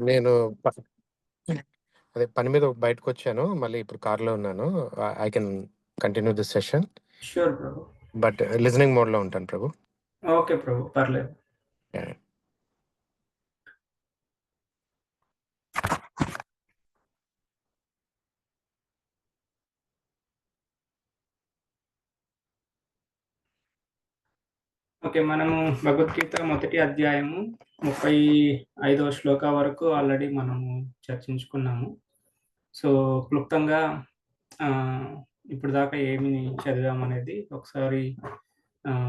నేను ప అదే పని మీద బయటకొచ్చాను. మళ్ళీ ఇప్పుడు కార్‌లో ఉన్నాను. I can continue this session. Sure Prabhu. But listening మోడ్‌లో ఉంటాను ప్రభు. ఓకే ప్రభు. పర్లేదు. యాహ్! ఓకే. మనము భగవద్గీత మొదటి అధ్యాయము 35వ శ్లోక వరకు ఆల్రెడీ మనము చర్చించుకున్నాము. సో, క్లుప్తంగా ఇప్పటిదాకా ఏమి చదివామనేది ఒకసారి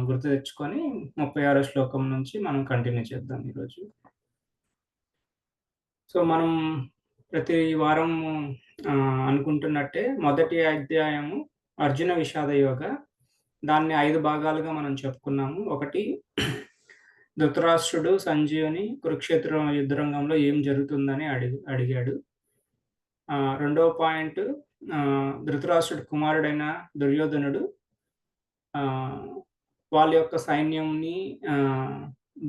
గుర్తు తెచ్చుకొని 36వ శ్లోకం నుంచి మనం కంటిన్యూ చేద్దాం ఈరోజు. సో, మనం ప్రతి వారము అనుకుంటున్నట్టే మొదటి అధ్యాయము అర్జున విషాద యోగ. దాన్ని 5 భాగాలుగా మనం చెప్పుకున్నాము. ఒకటి ధృతరాష్ట్రుడు సంజీవుని కురుక్షేత్ర యుద్ధ రంగంలో ఏం జరుగుతుందని అడిగాడు. రెండవ పాయింట్ ధృతరాష్ట్రుడి కుమారుడైన దుర్యోధనుడు వాళ్ళ యొక్క సైన్యంని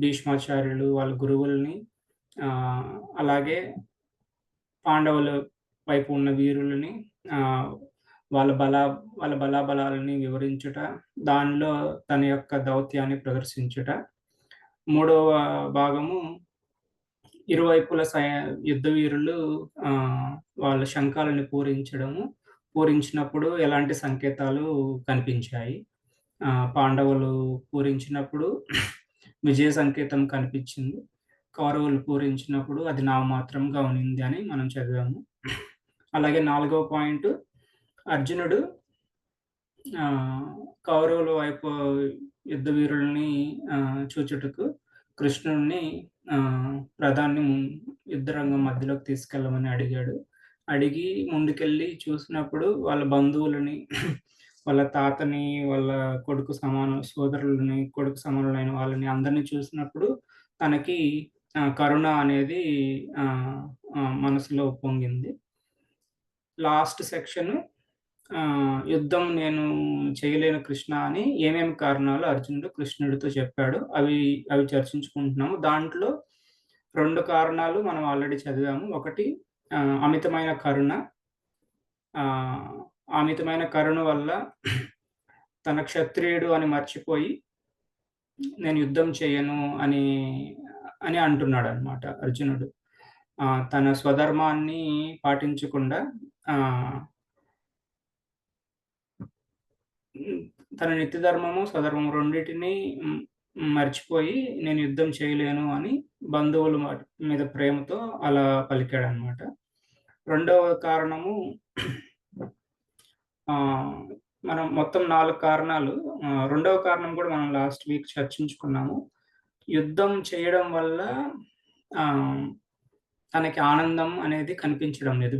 భీష్మాచార్యులు వాళ్ళ గురువుల్ని అలాగే పాండవుల వైపు ఉన్న వీరులని వాళ్ళ బలాబలాలని వివరించుట, దానిలో తన యొక్క దౌత్యాన్ని ప్రదర్శించుట. మూడవ భాగము ఇరువైపుల యుద్ధ వీరులు వాళ్ళ శంఖాలను పూరించినప్పుడు ఎలాంటి సంకేతాలు కనిపించాయి. పాండవులు పూరించినప్పుడు విజయ సంకేతం కనిపించింది. కౌరవులు పూరించినప్పుడు అది నామమాత్రంగా ఉన్నింది అని మనం చదివాము. అలాగే 4వ పాయింట్ అర్జునుడు కౌరవుల వైపు యుద్ధ వీరుల్ని చూచుటకు కృష్ణుడిని రథాన్ని యుద్ధ రంగం మధ్యలోకి తీసుకెళ్ళమని అడిగాడు. అడిగి ముందుకెళ్ళి చూసినప్పుడు వాళ్ళ బంధువులని, వాళ్ళ తాతని, వాళ్ళ కొడుకు సోదరులని, కొడుకు సమానులైన వాళ్ళని అందరిని చూసినప్పుడు తనకి కరుణ అనేది మనసులో పొంగింది. లాస్ట్ సెక్షన్ యుద్ధం నేను చేయలేను కృష్ణ అని ఏమేమి కారణాలు అర్జునుడు కృష్ణుడితో చెప్పాడు. అవి చర్చించుకుంటున్నాము. దాంట్లో 2 కారణాలు మనం ఆల్రెడీ చదివాము. ఒకటి అమితమైన కరుణ. అమితమైన కరుణ వల్ల తన క్షత్రియుడు అని మర్చిపోయి నేను యుద్ధం చేయను అని అంటున్నాడన్నమాట అర్జునుడు. తన స్వధర్మాన్ని పాటించకుండా తన నిత్య ధర్మము, స్వధర్మము రెండిటిని మర్చిపోయి నేను యుద్ధం చేయలేను అని బంధువుల మీద ప్రేమతో అలా పలికాడన్నమాట. రెండవ కారణము మనం మొత్తం 4 కారణాలు. రెండవ కారణం కూడా మనం లాస్ట్ వీక్ చర్చించుకున్నాము. యుద్ధం చేయడం వల్ల తనకి ఆనందం అనేది కనిపించడం లేదు.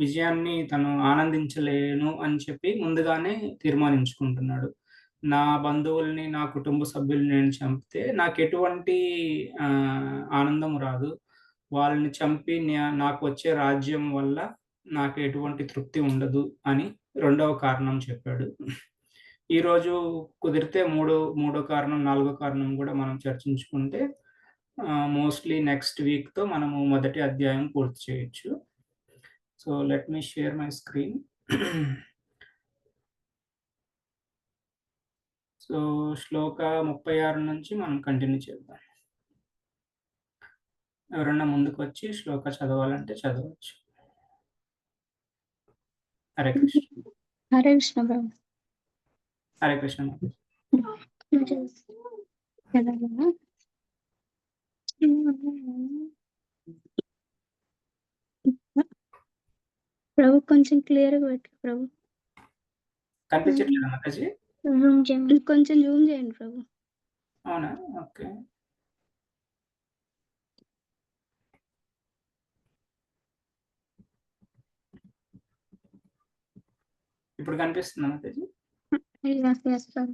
విజయాన్ని తను ఆనందించలేను అని చెప్పి ముందుగానే తీర్మానించుకుంటున్నాడు. నా బంధువుల్ని, నా కుటుంబ సభ్యుల్ని నేను చంపితే నాకెటువంటి ఆనందం రాదు. వాళ్ళని చంపి నాకు వచ్చే రాజ్యం వల్ల నాకు ఎటువంటి తృప్తి ఉండదు అని రెండవ కారణం చెప్పాడు. ఈరోజు కుదిరితే మూడో కారణం, నాలుగో కారణం కూడా మనం చర్చించుకుంటే మోస్ట్‌లీ నెక్స్ట్ వీక్‌తో మనము మొదటి అధ్యాయం పూర్తి చేయొచ్చు. So, let me share my screen. So, shloka 36 నుంచి మనం కంటిన్యూ చేద్దాం. ఎవరన్నా ముందుకొచ్చి శ్లోక చదవాలంటే చదవచ్చు. హరే కృష్ణ. హరే కృష్ణ ప్రభు. హరే కృష్ణ. ప్రభు కొంచెం క్లియర్‌గా పెట్టు ప్రభు. కనిపించట్లేదా మాతాజీ? కొంచెం జూమ్ చేయండి ప్రభు. అవునా? ఓకే. ఇప్పుడు కనిపిస్తుందా మాతాజీ? yes ప్రభు.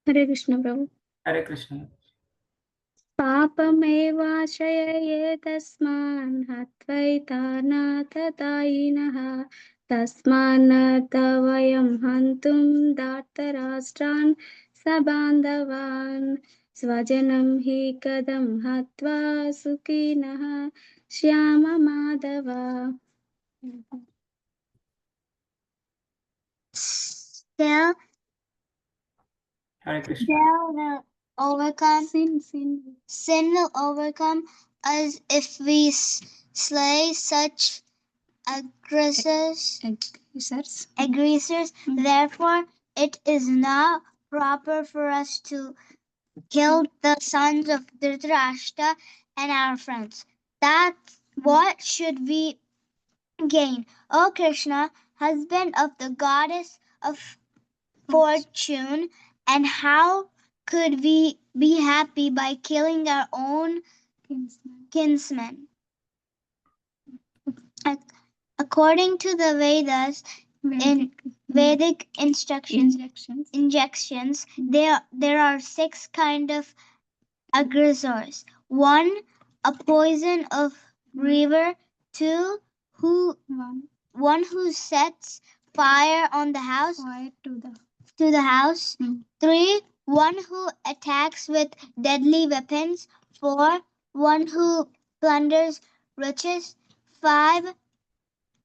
హరే కృష్ణ ప్రభు. హరే కృష్ణ. పాపమేవాశ్రయే తస్మాన్ హత్వైతానాథతాయినః తస్మాన్నర్థ వయం హంతుం దార్తరాష్ట్రాన్ సబాంధవాన్ स्वजनं हि कथं हत्वा सुखिनः Shyam Madhav. Still, Hare Krishna. still will overcome. Sin will overcome us if we slay such aggressors. Therefore, it is not proper for us to kill the sons of Dhritarashtra and our friends. That's what should we gain. O Krishna, husband of the goddess of fortune, and how could we be happy by killing our own kinsmen? According to the Vedas, in Vedic injections, there are 6 kinds of aggressors. 1, a poison of river. 2, one who sets fire on the house. To the house. 3, one who attacks with deadly weapons. 4, one who plunders riches. 5,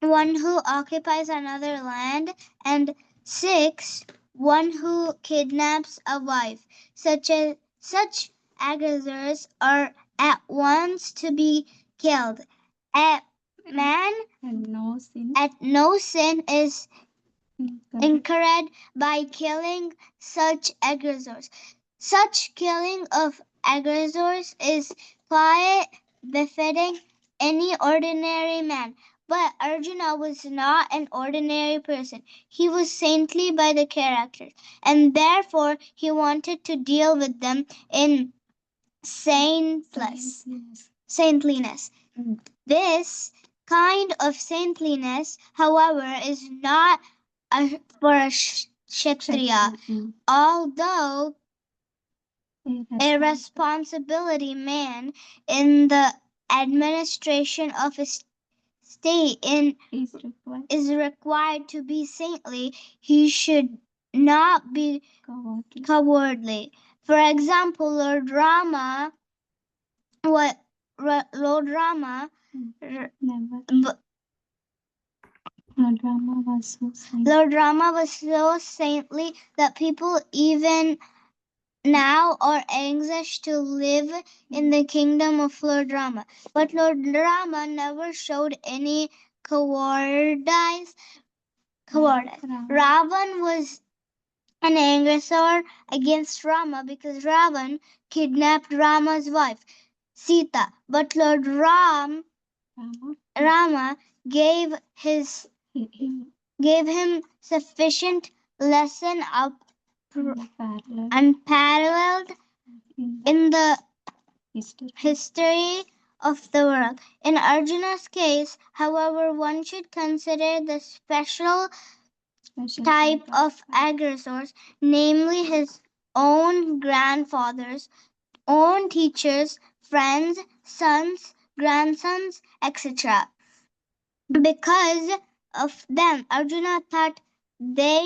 one who occupies another land. And 6, one who kidnaps a wife. Such aggressors are at once to be killed. A man at no sin is incurred by killing such aggressors. Such killing of aggressors is quite befitting any ordinary man. But Arjuna was not an ordinary person. He was saintly by the character, and therefore he wanted to deal with them in saintliness. This kind of saintliness, however, is not for a Kshatriya, although a responsibility man in the administration of a state is required to be saintly. He should not be cowardly. For example, Lord Rama was so saintly that people even now are anxious to live in the kingdom of Lord Rama. But Lord Rama never showed any cowardice. Ravan was an aggressor against Rama because Ravan kidnapped Rama's wife, Sita. But Lord Rama gave him sufficient lesson of unparalleled in the history of the world. In Arjuna's case, however, one should consider the special type of aggressors, namely his own grandfathers, own teachers, friends, sons, grandsons, etc. Because of them, Arjuna thought that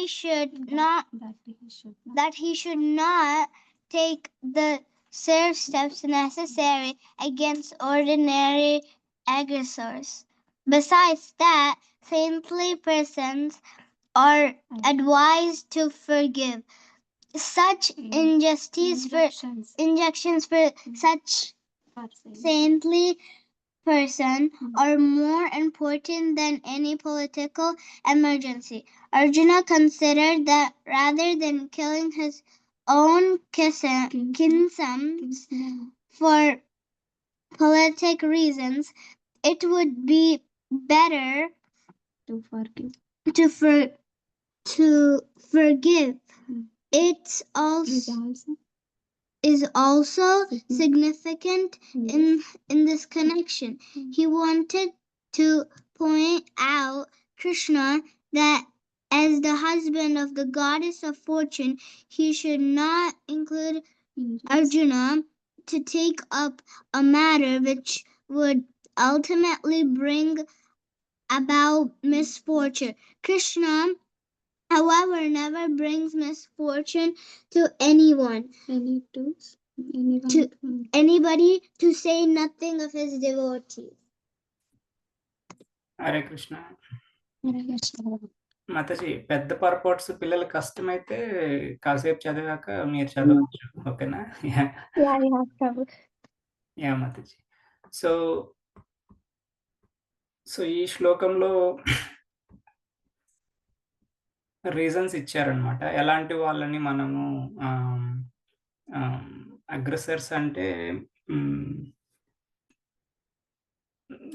he should not take the safe steps necessary against ordinary aggressors. Besides that, saintly persons are advised to forgive. Such injunctions for such saintly person are more important than any political emergency. Arjuna considered that rather than killing his own kinsmen for political reasons, it would be better to forgive. It is also significant in this connection. He wanted to point out Krishna that as the husband of the goddess of fortune, he should not include Arjuna to take up a matter which would ultimately bring about misfortune. Krishna, however, never brings misfortune to anyone. anybody to say nothing of his devotees. Hare Krishna. Mataji, పెద్ద పర్పట్స్ పిల్లలకి కష్టమైతే కాసేపు చదివాక మీరు చదవచ్చు. ఓకేనా? Yeah, Prabhu. Yeah Mataji. So ఈ శ్లోకంలో రీజన్స్ ఇచ్చారనమాట. ఎలాంటి వాళ్ళని మనము అగ్రెసర్స్ అంటే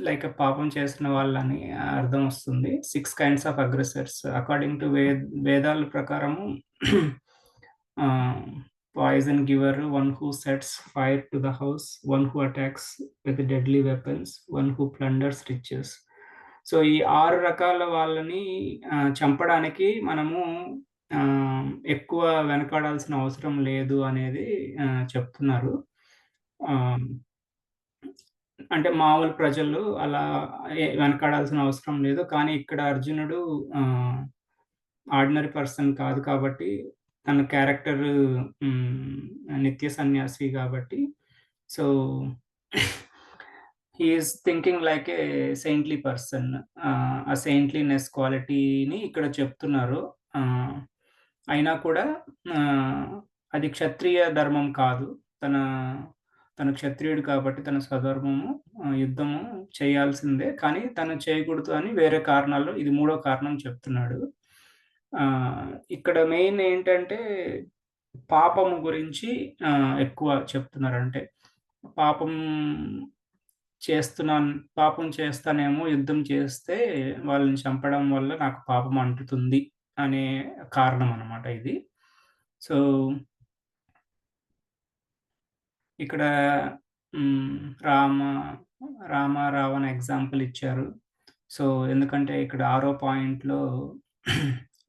లైక్ పాపం చేసిన వాళ్ళని అర్థం వస్తుంది. 6 kinds of aggressors according to వేదాల ప్రకారము poison giver, one who sets fire to the house, one who attacks with deadly weapons, one who plunders riches. So ఈ 6 రకాల వాళ్ళని చంపడానికి మనము ఎక్కువ వెనకాడాల్సిన అవసరం లేదు అనేది చెప్తున్నారు. అంటే మామూలు ప్రజలు అలా వెనకాడాల్సిన అవసరం లేదు. కానీ ఇక్కడ అర్జునుడు ఆర్డినరీ పర్సన్ కాదు కాబట్టి, తన క్యారెక్టర్ నిత్య సన్యాసి కాబట్టి, so he is thinking like A saintly person. ఆ సెయింట్లీనెస్ క్వాలిటీని ఇక్కడ చెప్తున్నారు. అయినా కూడా అది క్షత్రియ ధర్మం కాదు. తను క్షత్రియుడు కాబట్టి తన స్వధర్మము యుద్ధము చేయాల్సిందే. కానీ తను చేయకూడదు అని వేరే కారణాలు, ఇది 3వ కారణం చెప్తున్నాడు. ఇక్కడ మెయిన్ ఏంటంటే పాపము గురించి ఎక్కువ చెప్తున్నారు. అంటే పాపం చేస్తానేమో, యుద్ధం చేస్తే వాళ్ళని చంపడం వల్ల నాకు పాపం అంటుతుంది అనే కారణం అన్నమాట ఇది. సో ఇక్కడ రావణ ఎగ్జాంపుల్ ఇచ్చారు. సో ఎందుకంటే ఇక్కడ 6వ పాయింట్లో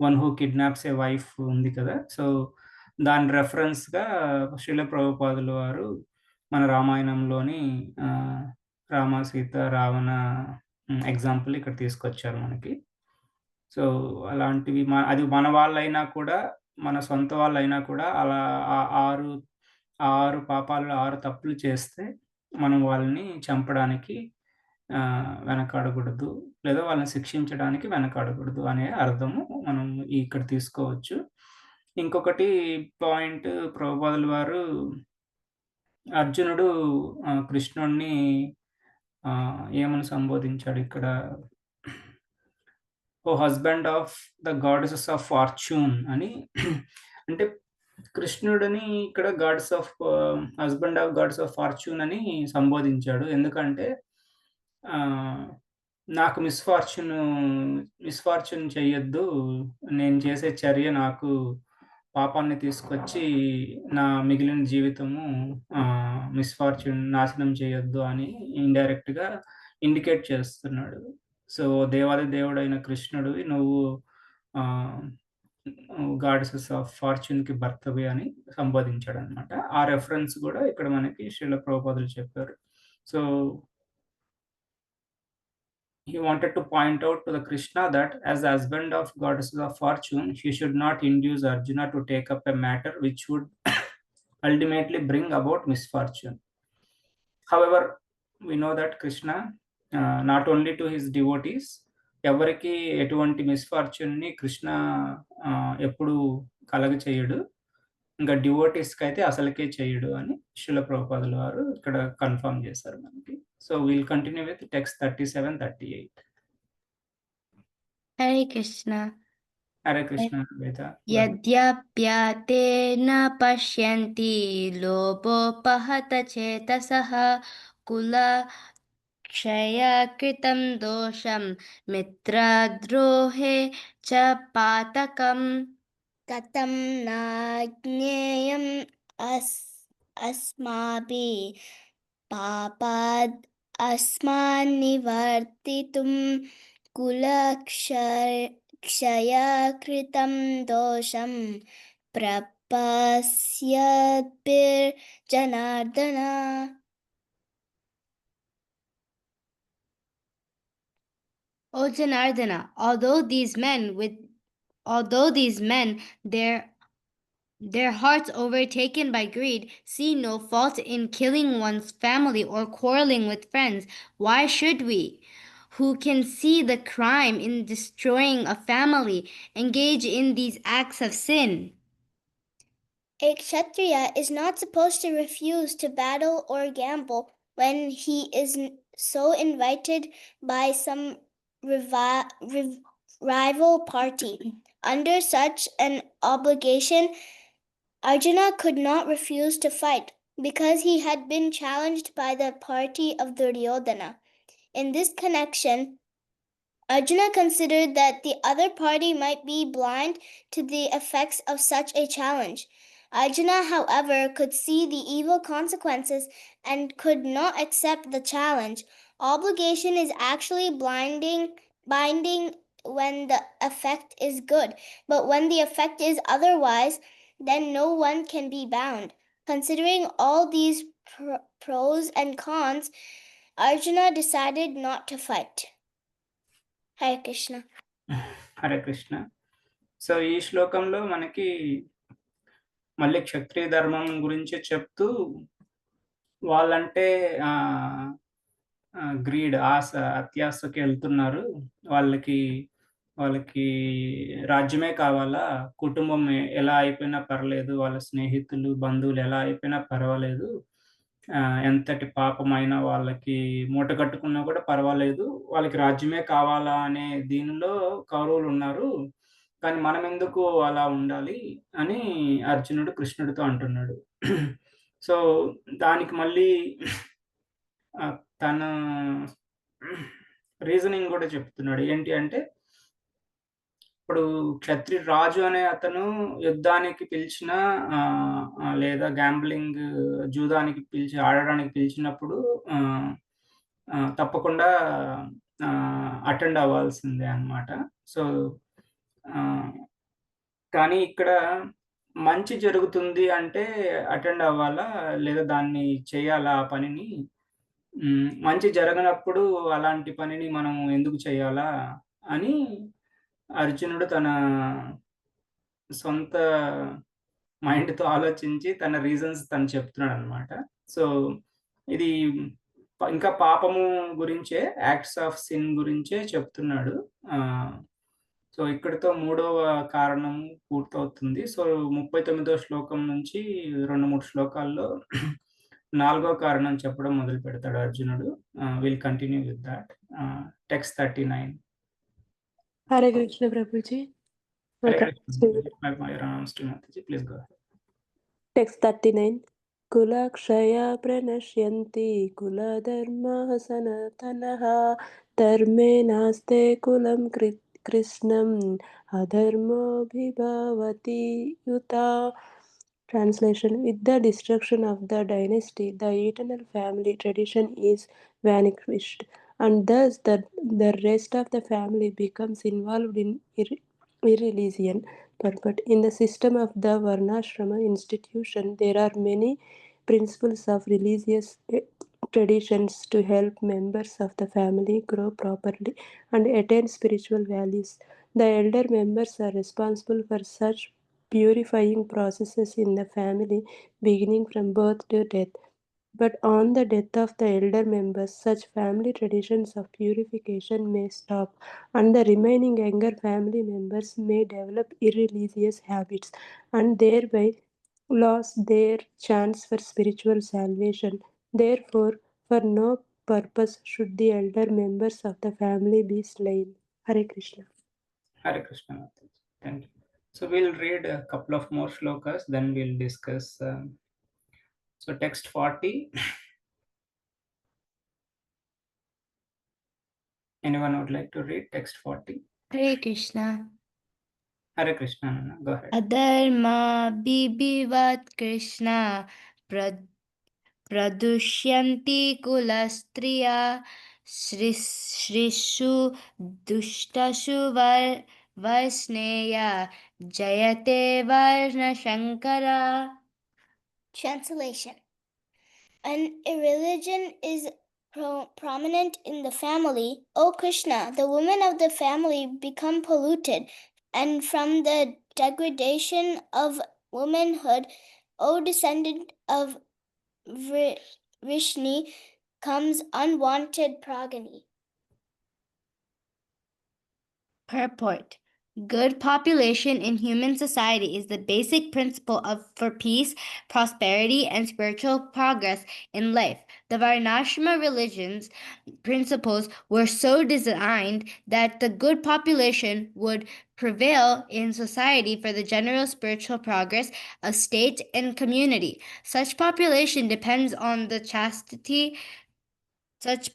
one who kidnaps A wife ఉంది కదా. సో దాని రెఫరెన్స్గా శ్రీల ప్రభుపాదుల వారు మన రామాయణంలోని రామ, సీత, రావణ ఎగ్జాంపుల్ ఇక్కడ తీసుకొచ్చారు మనకి. సో అలాంటివి అది మన వాళ్ళైనా కూడా, మన సొంత వాళ్ళైనా కూడా అలా ఆరు పాపాలు, 6 తప్పులు చేస్తే మనం వాళ్ళని చంపడానికి వెనకాడకూడదు, లేదా వాళ్ళని శిక్షించడానికి వెనకాడకూడదు అనే అర్థము మనం ఇక్కడ తీసుకోవచ్చు. ఇంకొకటి పాయింట్, ప్రభుపాదుల వారు అర్జునుడు కృష్ణుడిని ఏమని సంబోధించాడు ఇక్కడ, O husband of the goddesses of fortune అని. అంటే కృష్ణుడిని ఇక్కడ husband of gods of fortune అని సంబోధించాడు. ఎందుకంటే నాకు మిస్ఫార్చ్యూన్ చెయ్యొద్దు, నేను చేసే చర్య నాకు పాపాన్ని తీసుకొచ్చి నా మిగిలిన జీవితము మిస్ఫార్చ్యూన్ నాశనం చేయొద్దు అని ఇండైరెక్ట్గా ఇండికేట్ చేస్తున్నాడు. సో దేవాది దేవుడైన కృష్ణుడు, నువ్వు గాడెసెస్ ఆఫ్ ఫార్చ్యూన్కి భర్తవి అని సంబోధించాడు అనమాట. ఆ రెఫరెన్స్ కూడా ఇక్కడ మనకి శ్రీల ప్రభుపాదులు చెప్పారు. So he wanted to point out to the Krishna that as the husband of goddesses of fortune, he should not induce Arjuna to take up a matter which would ultimately bring about misfortune. However, we know that Krishna, not only to his devotees, ఎవరికి ఎటువంటి మిస్ఫార్చ్యూన్ని కృష్ణ ఎప్పుడు కలగ చేయడు, ఇంకా డివోటీస్కి అయితే అసలుకే చేయడు అని శ్రీల ప్రభుపాదుల వారు ఇక్కడ కన్ఫర్మ్ చేశారు మనకి. So will continue with text 37-38. Hare Krishna. Hare Krishna. యద్యప్యతేన పశ్యంతి లోభోపహత చేతసః కుల క్షయకృతం దోషం మిత్రద్రోహే చ పాతకం కథం నాజ్ఞేయం అస్మాభిః పాపాద్ అస్మాన్నివర్తితుం కులక్షయకృతం దోషం ప్రపశ్యద్భిర్జనార్దన. O Janardana, although these men, Their hearts, overtaken by greed, see no fault in killing one's family or quarreling with friends. Why should we, who can see the crime in destroying a family, engage in these acts of sin? A Kshatriya is not supposed to refuse to battle or gamble when he is so invited by some rival party. Under such an obligation, Arjuna could not refuse to fight because he had been challenged by the party of Duryodhana. In this connection, Arjuna considered that the other party might be blind to the effects of such a challenge. Arjuna, however, could see the evil consequences and could not accept the challenge. Obligation is actually binding when the effect is good, but when the effect is otherwise, then no one can be bound. Considering all these pros and cons, Arjuna decided not to fight. Hare Krishna. Hare Krishna. So ఈ శ్లోకంలో మనకి మళ్ళీ క్షత్రియ ధర్మం గురించి చెప్తూ వాళ్ళంటే greed, ఆశ, అత్యాశకి వెళ్తున్నారు. వాళ్ళకి రాజ్యమే కావాలా, కుటుంబం ఎలా అయిపోయినా పర్లేదు, వాళ్ళ స్నేహితులు, బంధువులు ఎలా అయిపోయినా పర్వాలేదు, ఎంతటి పాపమైనా వాళ్ళకి మూట కట్టుకున్నా కూడా పర్వాలేదు, వాళ్ళకి రాజ్యమే కావాలా అనే దీనిలో కౌరవులు ఉన్నారు. కానీ మనం ఎందుకు అలా ఉండాలి అని అర్జునుడు కృష్ణుడితో అంటున్నాడు. సో దానికి మళ్ళీ తన రీజనింగ్ కూడా చెప్తున్నాడు. ఏంటి అంటే, ఇప్పుడు క్షత్రియ రాజు అనే అతను యుద్ధానికి పిలిచిన లేదా గ్యాంబ్లింగ్, జూదానికి ఆడడానికి పిలిచినప్పుడు తప్పకుండా అటెండ్ అవ్వాల్సిందే అన్నమాట. సో కానీ ఇక్కడ మంచి జరుగుతుంది అంటే అటెండ్ అవ్వాలా లేదా దాన్ని చేయాలా ఆ పనిని? మంచి జరగనప్పుడు అలాంటి పనిని మనం ఎందుకు చేయాలా అని అర్జునుడు తన సొంత మైండ్‌తో ఆలోచించి తన రీజన్స్ తను చెప్తున్నాడనమాట. సో ఇది ఇంకా పాపము గురించే, యాక్ట్స్ ఆఫ్ సిన్ గురించే చెప్తున్నాడు. సో ఇక్కడితో 3వ కారణం పూర్తవుతుంది. సో 39వ శ్లోకం నుంచి 2, 3 శ్లోకాల్లో 4వ కారణం చెప్పడం మొదలుపెడతాడు అర్జునుడు. Will continue with that. Text 39. Hare Krishna Prabhuji. Hare Okay. Krishna. Please go. Text 39. Kula kshaya pranashyanti kula dharma sanatanaha dharme naste kulam krishnam adharmo bhivavati yuta. Translation. With the destruction of the dynasty, the eternal family tradition is vanquished, and thus the rest of the family becomes involved in irreligion. But in the system of the Varnashrama institution, there are many principles of religious traditions to help members of the family grow properly and attain spiritual values. The elder members are responsible for such purifying processes in the family, beginning from birth to death. But on the death of the elder members, such family traditions of purification may stop, and the remaining younger family members may develop irreligious habits and thereby lose their chance for spiritual salvation. Therefore, for no purpose should the elder members of the family be slain. Hare Krishna. Hare Krishna. Thank you. So we'll read a couple of more shlokas, then we'll discuss. So text 40. Anyone would like to read text 40? Hare Krishna. Hare Krishna. Go ahead. Adharma bibivat Krishna pradushyanti kulastriya shrishu dushtashu varsneya jayate varna shankara. Translation. An irreligion is prominent in the family. O Krishna, the women of the family become polluted, and from the degradation of womanhood, O descendant of Vrishni, comes unwanted progeny. Purport. Good population in human society is the basic principle for peace, prosperity, and spiritual progress in life. The Varnashrama religions principles were so designed that the good population would prevail in society for the general spiritual progress of state and community. Such population depends on the chastity. Such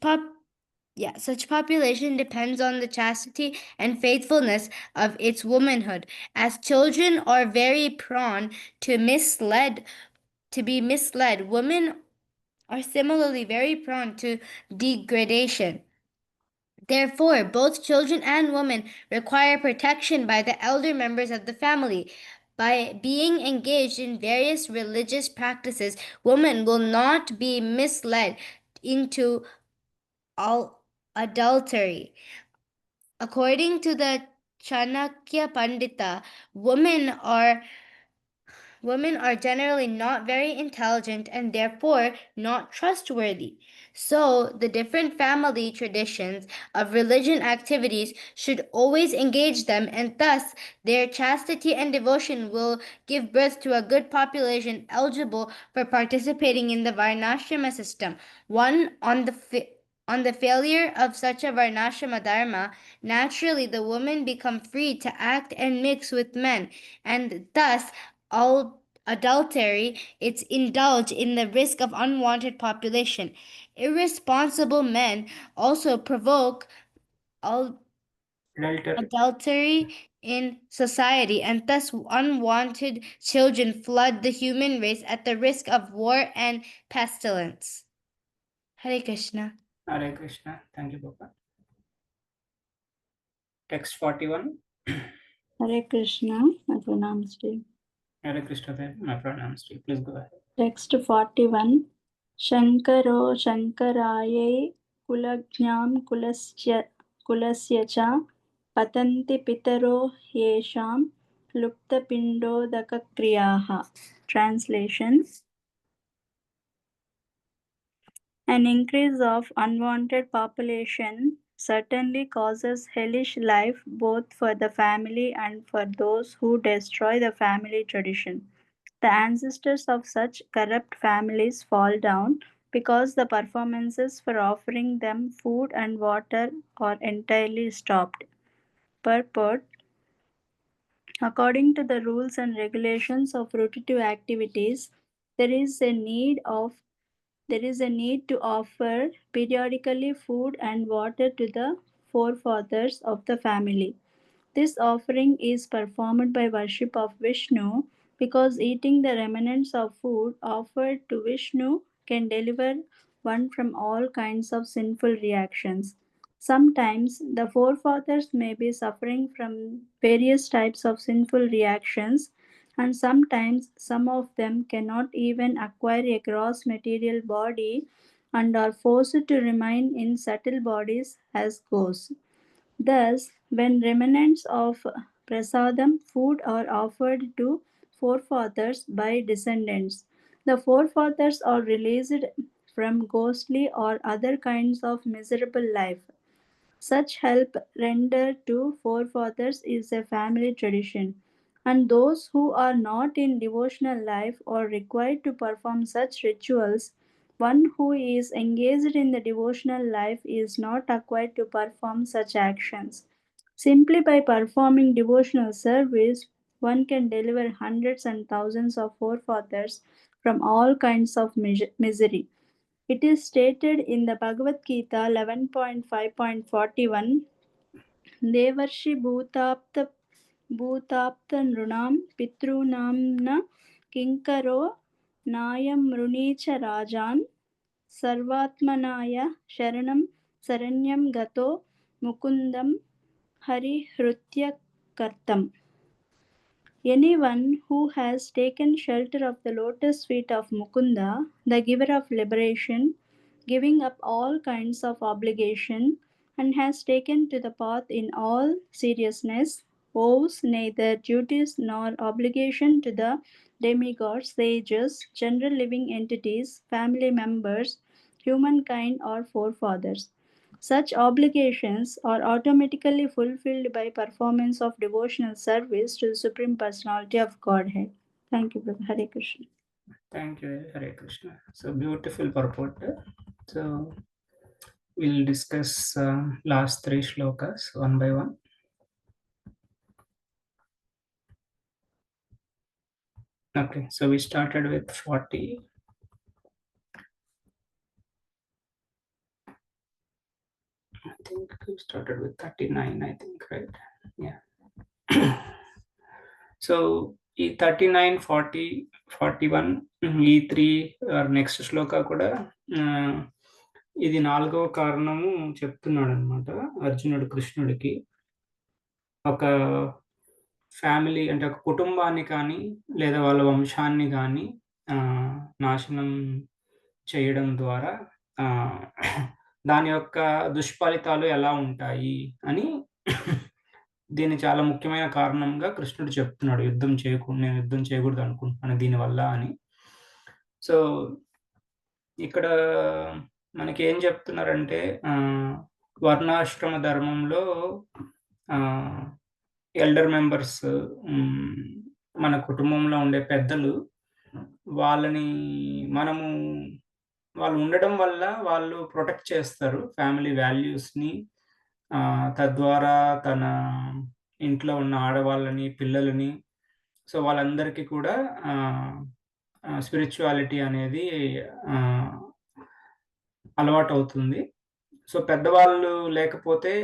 population depends on the chastity and faithfulness of its womanhood, as children are very prone to be misled. Women are similarly very prone to degradation. Therefore, both children and women require protection by the elder members of the family. By being engaged in various religious practices, women will not be misled into adultery. According to the Chanakya Pandita, women are generally not very intelligent and therefore not trustworthy. So, the different family traditions of religion activities should always engage them, and thus their chastity and devotion will give birth to a good population eligible for participating in the Varnashrama system. On the failure of such a Varnashrama dharma, naturally the women become free to act and mix with men, and thus all adultery, it's indulge in the risk of unwanted population. Irresponsible men also provoke adultery in society, and thus unwanted children flood the human race at the risk of war and pestilence. Hare Krishna. Hare Krishna. Thank you, Papa. Text 41. Hare Krishna, my pranams to you. Hare Krishna, my pranams to you. Please go ahead. Text 41. Shankaro Shankaraye Kulajnam Kulasya cha Patanti Pitaro Yesham Lupta Pindodaka Kriyaha. Translation. An increase of unwanted population certainly causes hellish life both for the family and for those who destroy the family tradition. The ancestors of such corrupt families fall down because the performances for offering them food and water are entirely stopped. Purport. According to the rules and regulations of rotative activities, there is a need to offer periodically food and water to the forefathers of the family. This offering is performed by worship of Vishnu because eating the remnants of food offered to Vishnu can deliver one from all kinds of sinful reactions. Sometimes the forefathers may be suffering from various types of sinful reactions, and sometimes some of them cannot even acquire a gross material body and are forced to remain in subtle bodies as ghosts. Thus, when remnants of prasadam food are offered to forefathers by descendants, the forefathers are released from ghostly or other kinds of miserable life. Such help rendered to forefathers is a family tradition, and those who are not in devotional life are required to perform such rituals. One who is engaged in the devotional life is not required to perform such actions. Simply by performing devotional service, one can deliver hundreds and thousands of forefathers from all kinds of misery. It is stated in the Bhagavad Gita 11.5.41 Devarshi Bhutapta Nrunam Pitrunam na Kinkaro Nayam Runicha Rajan Sarvatmanaya Sharanam Saranyam Gato Mukundam Hari Hrutya Kartam. Anyone who has taken shelter of the lotus feet of Mukunda, the giver of liberation, giving up all kinds of obligation, and has taken to the path in all seriousness, owes neither duties nor obligation to the demigods, sages, general living entities, family members, humankind, or forefathers. Such obligations are automatically fulfilled by performance of devotional service to the Supreme Personality of Godhead. Thank you, Brother. Hare Krishna. Thank you, Hare Krishna. So beautiful purport. So we'll discuss last 3 shlokas one by one. Okay, so we started with 40. I think we started with 39, I think, right? Yeah. So ఈ 39, 40, 41 ఈ 3 next శ్లోక కూడా ఇది 4వ కారణము చెప్తున్నాడు అనమాట అర్జునుడు కృష్ణుడికి. ఒక ఫ్యామిలీ అంటే ఒక కుటుంబాన్ని కానీ లేదా వాళ్ళ వంశాన్ని కానీ నాశనం చేయడం ద్వారా దాని యొక్క దుష్ఫలితాలు ఎలా ఉంటాయి అని దీన్ని చాలా ముఖ్యమైన కారణంగా కృష్ణుడు చెప్తున్నాడు. నేను యుద్ధం చేయకూడదు అనుకుంటున్నాను దీనివల్ల అని. సో ఇక్కడ మనకి ఏం చెప్తున్నారంటే వర్ణాశ్రమ ధర్మంలో ఎల్డర్ మెంబర్స్, మన కుటుంబంలో ఉండే పెద్దలు, వాళ్ళు ఉండడం వల్ల వాళ్ళు ప్రొటెక్ట్ చేస్తారు ఫ్యామిలీ వాల్యూస్ని. తద్వారా తన ఇంట్లో ఉన్న ఆడవాళ్ళని, పిల్లలని, సో వాళ్ళందరికీ కూడా స్పిరిచువాలిటీ అనేది అలవాటు అవుతుంది. సో పెద్దవాళ్ళు లేకపోతే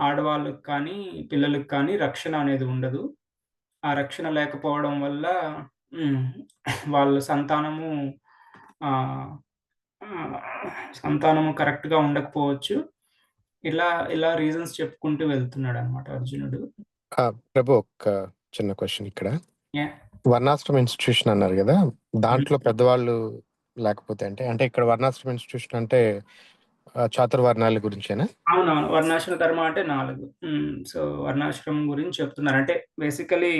ఆడవాళ్ళకి కానీ పిల్లలకు కానీ రక్షణ అనేది ఉండదు. ఆ రక్షణ లేకపోవడం వల్ల వాళ్ళ సంతానము కరెక్ట్గా ఉండకపోవచ్చు. ఇలా రీజన్స్ చెప్పుకుంటూ వెళ్తున్నాడు అనమాట అర్జునుడు. ప్రభు, ఒక చిన్న క్వశ్చన్ ఇక్కడ. Yeah. వర్ణాశ్రమ ఇన్స్టిట్యూషన్ అన్నారు కదా, దాంట్లో పెద్దవాళ్ళు లేకపోతే అంటే ఇక్కడ వర్ణాశ్రమ ఇన్స్టిట్యూషన్ అంటే చాతుర్వర్ణాల గురించేనా? అవునవును, వర్ణాశ్రమ ధర్మం అంటే 4. సో వర్ణాశ్రమం గురించి చెప్తున్నారు. అంటే బేసికలీ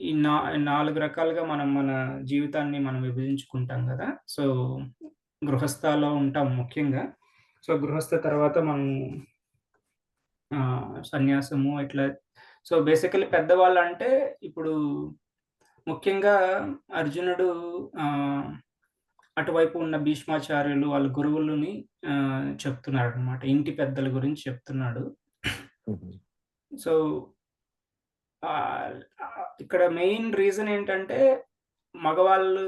ఈ 4 రకాలుగా మన జీవితాన్ని మనం విభజించుకుంటాం కదా. సో గృహస్థలో ఉంటాం ముఖ్యంగా. సో గృహస్థ తర్వాత మనం సన్యాసము ఇట్లా. సో బేసికలీ పెద్దవాళ్ళు అంటే ఇప్పుడు ముఖ్యంగా అర్జునుడు అటువైపు ఉన్న భీష్మాచార్యులు వాళ్ళ గురువులని చెప్తున్నాడు అనమాట. ఇంటి పెద్దల గురించి చెప్తున్నాడు. సో ఇక్కడ మెయిన్ రీజన్ ఏంటంటే మగవాళ్ళు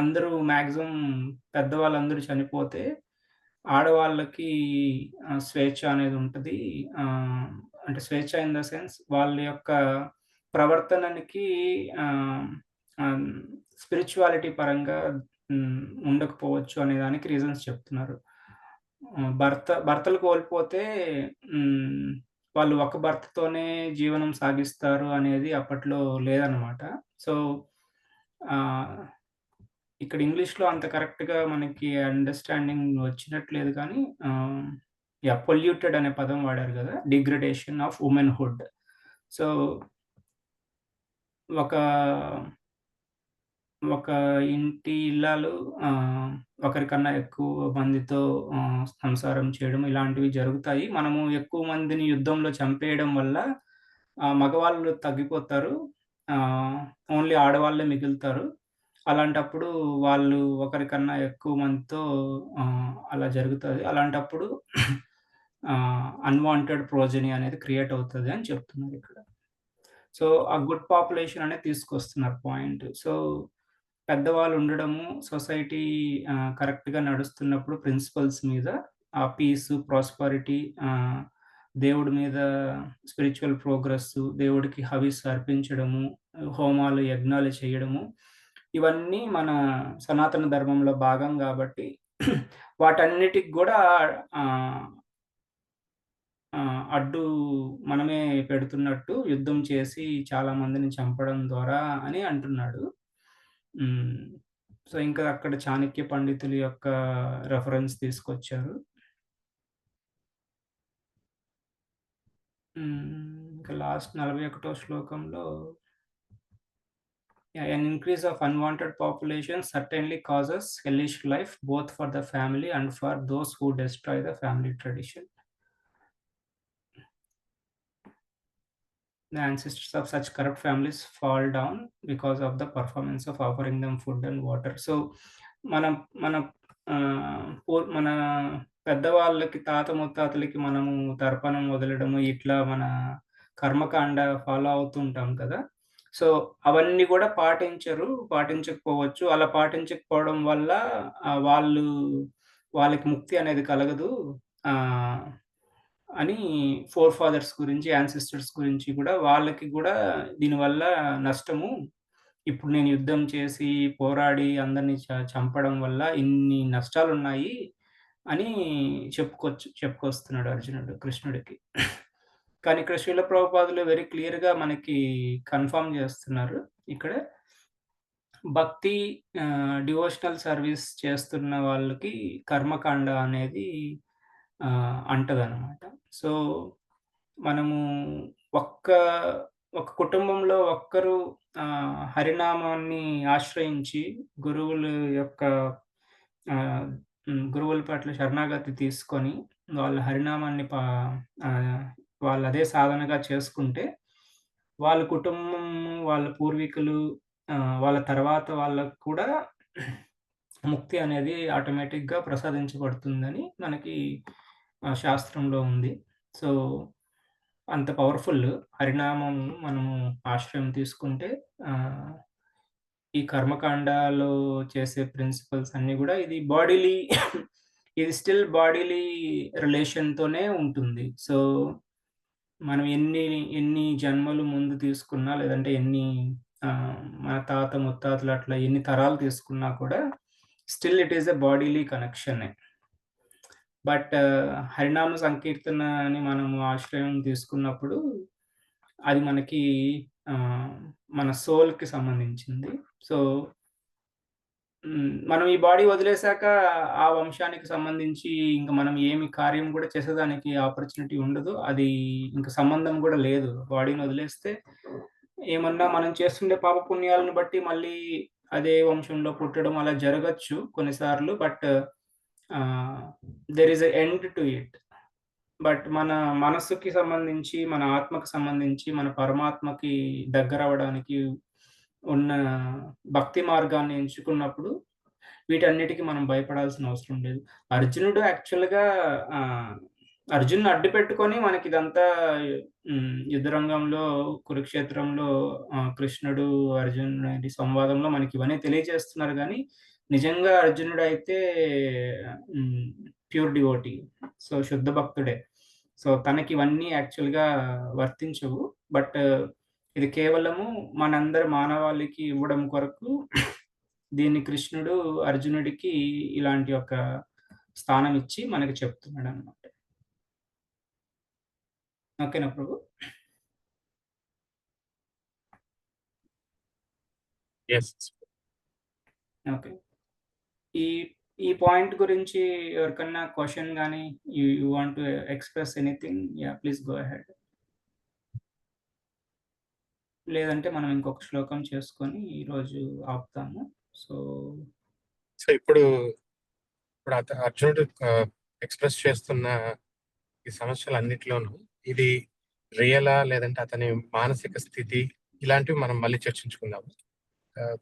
అందరూ మ్యాక్సిమం పెద్దవాళ్ళందరూ చనిపోతే ఆడవాళ్ళకి స్వేచ్ఛ అనేది ఉంటుంది. అంటే స్వేచ్ఛ ఇన్ ద సెన్స్ వాళ్ళ యొక్క ప్రవర్తనకి స్పిరిచువాలిటీ పరంగా ఉండకపోవచ్చు అనే దానికి రీజన్స్ చెప్తున్నారు. భర్తలు కోల్పోతే వాళ్ళు ఒక భర్తతోనే జీవనం సాగిస్తారు అనేది అప్పట్లో లేదనమాట. సో ఇక్కడ ఇంగ్లీష్లో అంత కరెక్ట్గా మనకి అండర్స్టాండింగ్ వచ్చినట్లేదు, కానీ పొల్యూటెడ్ అనే పదం వాడారు కదా, డిగ్రేడేషన్ ఆఫ్ ఉమెన్హుడ్. సో ఒక ఇంటి ఇల్లాలు ఒకరికన్నా ఎక్కువ మందితో సంసారం చేయడం ఇలాంటివి జరుగుతాయి. మనము ఎక్కువ మందిని యుద్ధంలో చంపేయడం వల్ల మగవాళ్ళు తగ్గిపోతారు, ఓన్లీ ఆడవాళ్ళే మిగులుతారు. అలాంటప్పుడు వాళ్ళు ఒకరికన్నా ఎక్కువ మందితో అలా జరుగుతుంది. అలాంటప్పుడు అన్వాంటెడ్ ప్రోజనీ అనేది క్రియేట్ అవుతుంది అని చెప్తున్నారు ఇక్కడ. సో ఆ గుడ్ పాపులేషన్ అనేది తీసుకొస్తున్నారు పాయింట్. సో పెద్దవాళ్ళు ఉండడము, సొసైటీ కరెక్ట్గా నడుస్తున్నప్పుడు ప్రిన్సిపల్స్ మీద ఆ పీస్, ప్రాస్పరిటీ, దేవుడి మీద స్పిరిచువల్ ప్రోగ్రెస్, దేవుడికి హవిస్ అర్పించడము, హోమాలు, యజ్ఞాలు చేయడము, ఇవన్నీ మన సనాతన ధర్మంలో భాగం కాబట్టి వాటన్నిటికి కూడా అడ్డు మనమే పెడుతున్నట్టు యుద్ధం చేసి చాలా మందిని చంపడం ద్వారా అని అంటున్నాడు. సో ఇంకా అక్కడ చాణక్య పండితుల యొక్క రెఫరెన్స్ తీసుకొచ్చారు. ఇంకా లాస్ట్ 41వ శ్లోకంలో an increase of unwanted population certainly causes hellish life both for the family and for those who destroy the family tradition. The ancestors of such corrupt families fall down because of the performance of offering them food and water. So మన పెద్దవాళ్ళకి తాత ముత్తాతలకి మనము తర్పణం వదలడము ఇట్లా మన కర్మకాండ follow అవుతుంటాం కదా. So అవన్నీ కూడా పాటించకపోవచ్చు. అలా పాటించకపోవడం వల్ల వాళ్ళకి ముక్తి అనేది కలగదు అని ఫోర్ ఫాదర్స్ గురించి, యాన్సిస్టర్స్ గురించి కూడా వాళ్ళకి కూడా దీనివల్ల నష్టము. ఇప్పుడు నేను యుద్ధం చేసి పోరాడి అందరినీ చంపడం వల్ల ఇన్ని నష్టాలున్నాయి అని చెప్పుకొస్తున్నాడు అర్జునుడు కృష్ణుడికి. కానీ ఇక్కడ శ్రీల ప్రభుపాదులు వెరీ క్లియర్‌గా మనకి కన్ఫర్మ్ చేస్తున్నారు. ఇక్కడ భక్తి డివోషనల్ సర్వీస్ చేస్తున్న వాళ్ళకి కర్మకాండ అనేది అంటదనమాట. సో మనము ఒక కుటుంబంలో ఒక్కరు హరినామాన్ని ఆశ్రయించి గురువుల పట్ల శరణాగతి తీసుకొని వాళ్ళ హరినామాన్ని వాళ్ళు అదే సాధనగా చేసుకుంటే వాళ్ళ కుటుంబం, వాళ్ళ పూర్వీకులు, వాళ్ళ తర్వాత వాళ్ళకు కూడా ముక్తి అనేది ఆటోమేటిక్‌గా ప్రసాదించబడుతుందని మనకి శాస్త్రంలో ఉంది. సో అంత పవర్‌ఫుల్ హరినామం మనము ఆశ్రయం తీసుకుంటే ఈ కర్మకాండలో చేసే ప్రిన్సిపల్స్ అన్నీ కూడా ఇది స్టిల్ బాడీలీ రిలేషన్‌తోనే ఉంటుంది. సో మనం ఎన్ని జన్మలు ముందు తీసుకున్నా, లేదంటే మన తాత ముత్తాతలు అట్లా ఎన్ని తరాలు తీసుకున్నా కూడా still it is a bodily కనెక్షనే. బట్ హరినామ సంకీర్తన అని మనము ఆశ్రయం తీసుకున్నప్పుడు అది మనకి మన సోల్‌కి సంబంధించింది. సో మనం ఈ బాడీ వదిలేసాక ఆ వంశానికి సంబంధించి ఇంక మనం ఏమి కార్యం కూడా చేసేదానికి ఆపర్చునిటీ ఉండదు. అది ఇంక సంబంధం కూడా లేదు. బాడీని వదిలేస్తే ఏమన్నా మనం చేస్తుండే పాప పుణ్యాలను బట్టి మళ్ళీ అదే వంశంలో పుట్టడం అలా జరగచ్చు కొన్నిసార్లు. But there is a end to it. But మన మనస్సుకి సంబంధించి, మన ఆత్మకి సంబంధించి, మన పరమాత్మకి దగ్గరవ్వడానికి ఉన్న భక్తి మార్గాన్ని ఎంచుకున్నప్పుడు వీటన్నిటికి మనం భయపడాల్సిన అవసరం లేదు. అర్జునుడు యాక్చువల్‌గా అర్జున్‌ని అడ్డు పెట్టుకొని మనకిదంతా యుద్ధరంగంలో, కురుక్షేత్రంలో కృష్ణుడు, అర్జునుడి సంవాదంలో మనకివన్నీ తెలియజేస్తున్నారు గానీ, నిజంగా అర్జునుడైతే ప్యూర్ డివోటీ. సో శుద్ధ భక్తుడే. సో తనకివన్నీ యాక్చువల్‌గా వర్తించవు. బట్ ఇది కేవలము మనందరి మానవాళికి ఇవ్వడం కొరకు దీన్ని కృష్ణుడు అర్జునుడికి ఇలాంటి ఒక స్థానం ఇచ్చి మనకి చెప్తున్నాడనమాట. ఓకేనా ప్రభు? యెస్. ఓకే. ఈ పాయింట్ గురించి ఎవరికన్నా క్వెషన్ గాని you want to express anything? Yeah! Please go ahead. లేదంటే మనం ఇంకొక శ్లోకం చేసుకొని ఈరోజు ఆపుతాము. సో ఇప్పుడు అర్జునుడు ఎక్స్‌ప్రెస్ చేస్తున్న ఈ సమస్యలన్నిటిలోనూ ఇది రియలా? లేదంటే అతని మానసిక స్థితి ఇలాంటివి మనం మళ్ళీ చర్చించుకుందాము.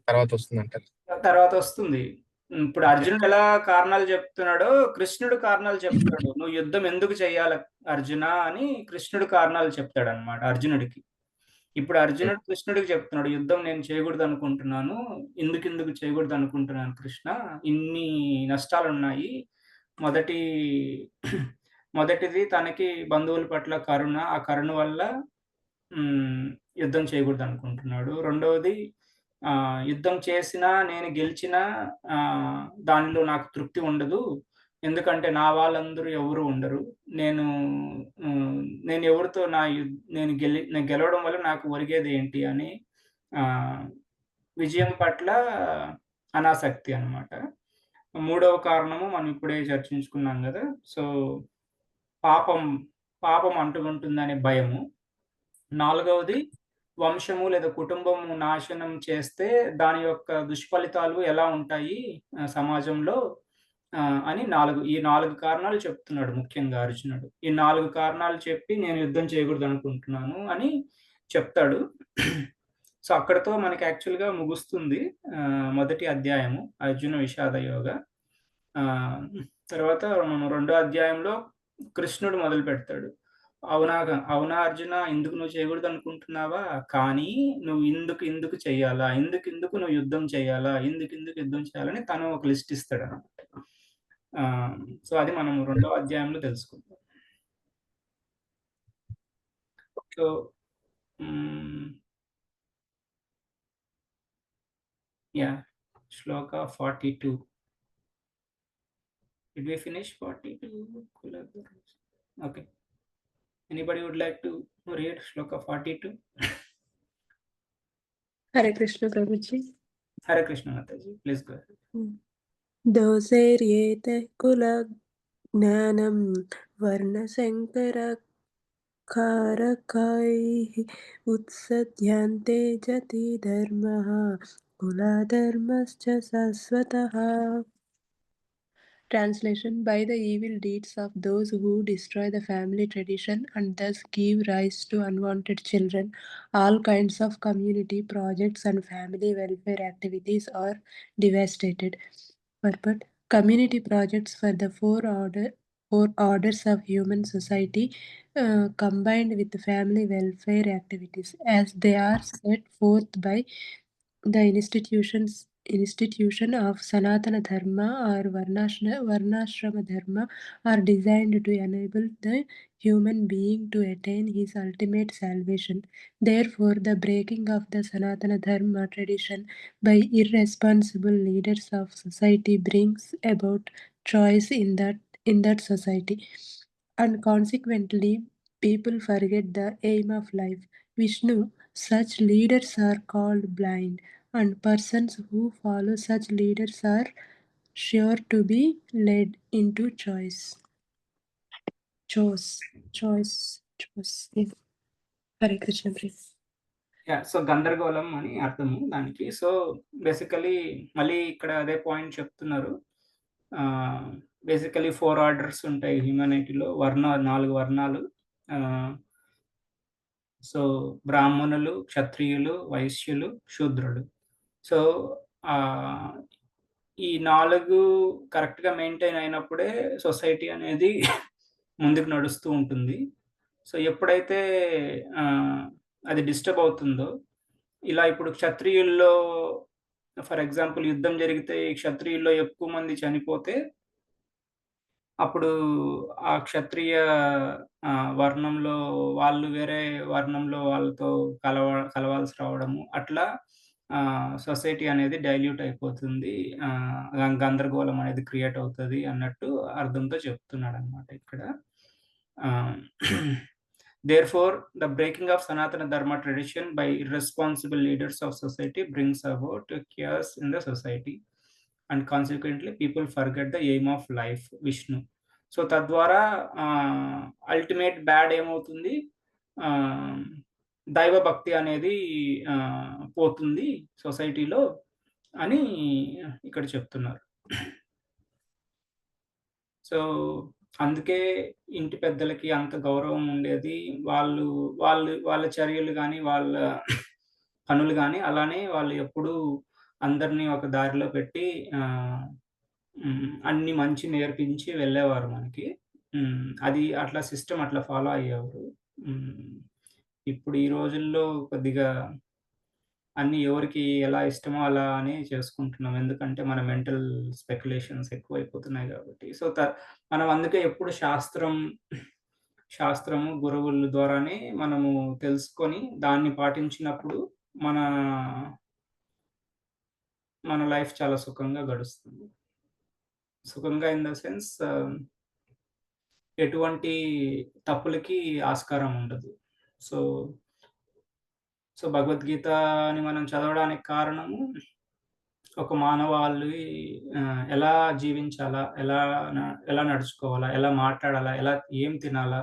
తర్వాత వస్తుందంటారా? తర్వాత వస్తుంది. ఇప్పుడు అర్జునుడు ఎలా కారణాలు చెప్తున్నాడో కృష్ణుడు కారణాలు చెప్తాడు. నువ్వు యుద్ధం ఎందుకు చేయాలి అర్జున అని కృష్ణుడు కారణాలు చెప్తాడన్నమాట అర్జునుడికి. ఇప్పుడు అర్జునుడు కృష్ణుడికి చెప్తున్నాడు, యుద్ధం నేను చేయకూడదు అనుకుంటున్నాను. ఎందుకు చేయకూడదు అనుకుంటున్నాను కృష్ణ? ఇన్ని నష్టాలున్నాయి. మొదటిది తనకి బంధువుల పట్ల కరుణ. ఆ కరుణ వల్ల యుద్ధం చేయకూడదు అనుకుంటున్నాడు. రెండవది యుద్ధం చేసినా, నేను గెలిచినా దానిలో నాకు తృప్తి ఉండదు. ఎందుకంటే నా వాళ్ళందరూ ఎవరు ఉండరు. నేను ఎవరితో నేను గెలవడం వల్ల నాకు ఒరిగేది ఏంటి అని విజయం పట్ల అనాసక్తి అన్నమాట. మూడవ కారణము మనం ఇప్పుడే చర్చించుకున్నాం కదా. సో పాపం అంటుకుంటుందనే భయము. 4వది వంశము లేదా కుటుంబము నాశనం చేస్తే దాని యొక్క దుష్ఫలితాలు ఎలా ఉంటాయి సమాజంలో అని ఈ 4 కారణాలు చెప్తున్నాడు ముఖ్యంగా అర్జునుడు. ఈ 4 కారణాలు చెప్పి నేను యుద్ధం చేయకూడదనుకుంటున్నాను అని చెప్తాడు. సో, అక్కడితో మనకి యాక్చువల్‌గా ముగుస్తుంది మొదటి అధ్యాయము అర్జున విషాద యోగ. తర్వాత మనం 2వ అధ్యాయంలో కృష్ణుడు మొదలుపెడతాడు. అవునా అర్జున, ఇందుకు నువ్వు చేయకూడదనుకుంటున్నావా? కానీ నువ్వు ఇందుకు చెయ్యాలా? ఇందుకు నువ్వు యుద్ధం చేయాలా? ఇందుకు యుద్ధం చేయాలని తను ఒక లిస్ట్ ఇస్తాడనమాట. సో, అది మనం 2వ అధ్యాయంలో తెలుసుకుందాం. So, Shloka 42. Did we finish 42? Okay. Anybody would like to read Shloka 42? Hare Krishna Prabhuji. Hare Krishna Mataji, please go ahead. Doseryete kula gnanam varna sankara karakai utsadyante jati dharmaha kula dharmascha saswataha. Translation: by the evil deeds of those who destroy the family tradition and thus give rise to unwanted children, all kinds of community projects and family welfare activities are devastated. Purport: community projects for the four orders of human society combined with family welfare activities as they are set forth by the institution of Sanatana Dharma or Varnashrama Dharma are designed to enable the human being to attain his ultimate salvation. Therefore, the breaking of the Sanatana Dharma tradition by irresponsible leaders of society brings about choice in that society, and consequently, people forget the aim of life. Vishnu, such leaders are called blind, and persons who follow such leaders are sure to be led into choice. Hare Krishna, please. So గందరగోళం అని అర్థము దానికి. So basically మళ్ళీ ఇక్కడ అదే point చెప్తున్నారు. Basically 4 orders ఉంటాయి హ్యూమానిటీలో. 4 వర్ణాలు. సో బ్రాహ్మణులు, క్షత్రియులు, వైశ్యులు, శూద్రులు. సో ఈ 4 కరెక్ట్‌గా మెయింటైన్ అయినప్పుడే సొసైటీ అనేది ముందుకు నడుస్తూ ఉంటుంది. సో ఎప్పుడైతే అది డిస్టర్బ్ అవుతుందో, ఇలా ఇప్పుడు క్షత్రియుల్లో ఫర్ ఎగ్జాంపుల్ యుద్ధం జరిగితే ఈ క్షత్రియుల్లో ఎక్కువ మంది చనిపోతే అప్పుడు ఆ క్షత్రియ వర్ణంలో వాళ్ళు వేరే వర్ణంలో వాళ్ళతో కలవాల్సి రావడము, అట్లా సొసైటీ అనేది డైల్యూట్ అయిపోతుంది. గందరగోళం అనేది క్రియేట్ అవుతుంది అన్నట్టు అర్థంతో చెప్తున్నాడనమాట ఇక్కడ. Therefore, the breaking of Sanatana Dharma tradition by irresponsible leaders of society brings about chaos in the society, and consequently people forget the aim of life, Vishnu. So తద్వారా ultimate bad ఏమవుతుంది, దైవ భక్తి అనేది పోతుంది సొసైటీలో అని ఇక్కడ చెప్తున్నారు. సో అందుకే ఇంటి పెద్దలకి అంత గౌరవం ఉండేది. వాళ్ళ చర్యలు కానీ వాళ్ళ పనులు కానీ అలానే వాళ్ళు ఎప్పుడూ అందరినీ ఒక దారిలో పెట్టి అన్ని మంచి నేర్పించి వెళ్ళేవారు మనకి. అది అట్లా సిస్టమ్ అట్లా ఫాలో అయ్యేవారు. ఇప్పుడు ఈ రోజుల్లో కొద్దిగా అన్నీ ఎవరికి ఎలా ఇష్టమో అలా అని చేసుకుంటున్నాం. ఎందుకంటే మన మెంటల్ స్పెక్యులేషన్స్ ఎక్కువైపోతున్నాయి కాబట్టి. సో మనం అందుకే ఎప్పుడు శాస్త్రము గురువుల ద్వారానే మనము తెలుసుకొని దాన్ని పాటించినప్పుడు మన లైఫ్ చాలా సుఖంగా గడుస్తుంది. సుఖంగా ఇన్ ద సెన్స్ ఎటువంటి తప్పులకి ఆస్కారం ఉండదు. సో భగవద్గీతని మనం చదవడానికి కారణము ఒక మానవాళి ఎలా జీవించాలా, ఎలా నడుచుకోవాలా, ఎలా మాట్లాడాలా, ఏం తినాలా,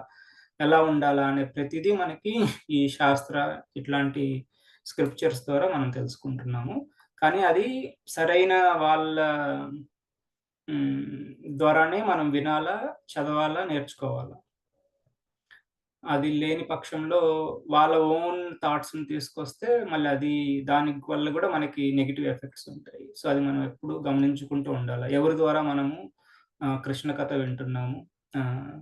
ఎలా ఉండాలా అనే ప్రతిదీ మనకి ఈ శాస్త్ర ఇట్లాంటి స్క్రిప్చర్స్ ద్వారా మనం తెలుసుకుంటున్నాము. కానీ అది సరైన వాళ్ళ ద్వారానే మనం వినాలా, చదవాలా, నేర్చుకోవాలా. అది లేని పక్షంలో వాళ్ళ ఓన్ థాట్స్‌ని తీసుకొస్తే మళ్ళీ అది దానికి వల్ల గూడా మనకి నెగెటివ్ ఎఫెక్ట్స్ ఉంటాయి. సో, అది మనం ఎప్పుడూ గమనించుకుంటూ ఉండాల. ఎవరి ద్వారా మనము కృష్ణ కథ వింటున్నాము, ఆహ్,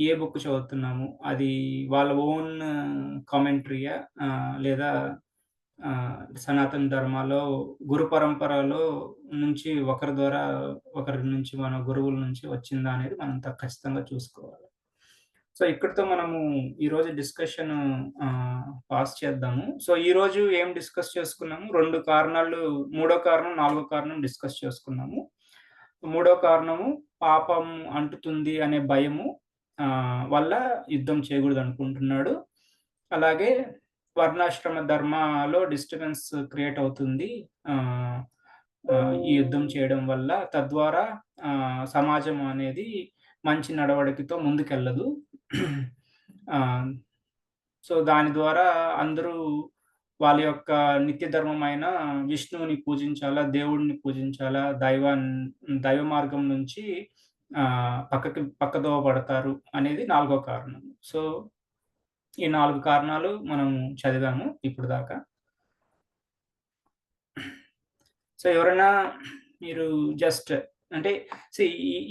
ఏ బుక్ చదువుతున్నాము, అది వాళ్ళ ఓన్ కామెంటరీయా, లేదా సనాతన ధర్మాలో గురు పరంపరలో నుంచి ఒకరి నుంచి మన గురువుల నుంచి వచ్చిందా అనేది మనం ఖచ్చితంగా చూసుకోవాలి. సో, ఇక్కడితో మనము ఈరోజు డిస్కషన్ పాస్ చేద్దాము. సో, ఈరోజు ఏం డిస్కస్ చేసుకున్నాము? 2 కారణాలు, మూడో కారణం, నాలుగో కారణం డిస్కస్ చేసుకున్నాము. మూడో కారణము పాపం అంటుతుంది అనే భయము వల్ల యుద్ధం చేయకూడదనుకుంటున్నాడు. అలాగే వర్ణాశ్రమ ధర్మాలో డిస్టర్బెన్స్ క్రియేట్ అవుతుంది ఈ యుద్ధం చేయడం వల్ల. తద్వారా సమాజం అనేది మంచి నడవడికతో ముందుకెళ్ళదు. సో, దాని ద్వారా అందరూ వాళ్ళ యొక్క నిత్య ధర్మమైన విష్ణువుని పూజించాలా, దేవుడిని పూజించాలా, దైవ మార్గం నుంచి పక్కదోవ పడతారు అనేది 4వ కారణం. సో, ఈ 4 కారణాలు మనం చదివాము ఇప్పుడు దాకా. సో, ఎవరైనా మీరు జస్ట్ అంటే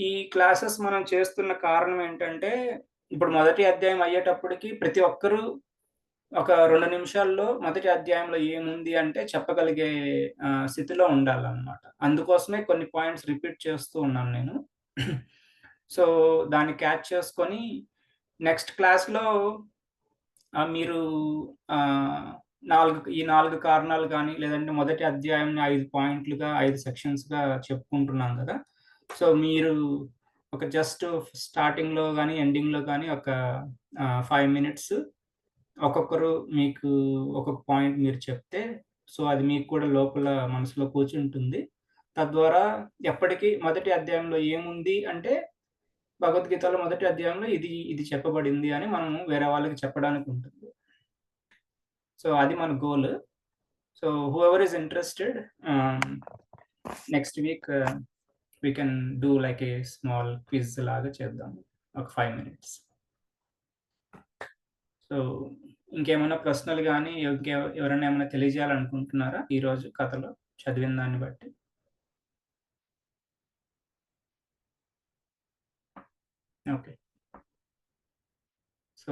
ఈ క్లాసెస్ మనం చేస్తున్న కారణం ఏంటంటే, ఇప్పుడు మొదటి అధ్యాయం అయ్యేటప్పటికి ప్రతి ఒక్కరూ ఒక 2 నిమిషాల్లో మొదటి అధ్యాయంలో ఏముంది అంటే చెప్పగలిగే స్థితిలో ఉండాలన్నమాట. అందుకోసమే కొన్ని పాయింట్స్ రిపీట్ చేస్తూ ఉన్నాను నేను. సో, దాన్ని క్యాచ్ చేసుకొని నెక్స్ట్ క్లాస్‌లో మీరు 4 కారణాలు గానీ, లేదంటే మొదటి అధ్యాయంని 5 పాయింట్లుగా, 5 సెక్షన్స్‌గా చెప్పుకుంటున్నాం గదా! సో, మీరు ఒక జస్ట్ స్టార్టింగ్‌లో గానీ, ఎండింగ్‌లో గానీ ఒక 5 మినిట్స్ ఒక్కొక్కరు మీకు ఒక్కొక్క పాయింట్ మీరు చెప్తే, సో, అది మీకు కూడా లోపల మనసులో కూర్చుంటుంది. తద్వారా ఎప్పటికి మొదటి అధ్యాయంలో ఏముంది అంటే, భగవద్గీతలో మొదటి అధ్యాయంలో ఇది చెప్పబడింది అని మనము వేరే వాళ్ళకి చెప్పడానికి ఉంటుంది. సో, అది మన goal. So, whoever is interested, next week we can do like a small quiz లాగా చేద్దాము. ఒక 5 మినిట్స్. సో, ఇంకేమైనా ప్రశ్నలు గానీ, ఎవరైనా ఏమైనా తెలియజేయాలనుకుంటున్నారా ఈరోజు కథలో చదివిన దాన్ని బట్టి? ఓకే. సో,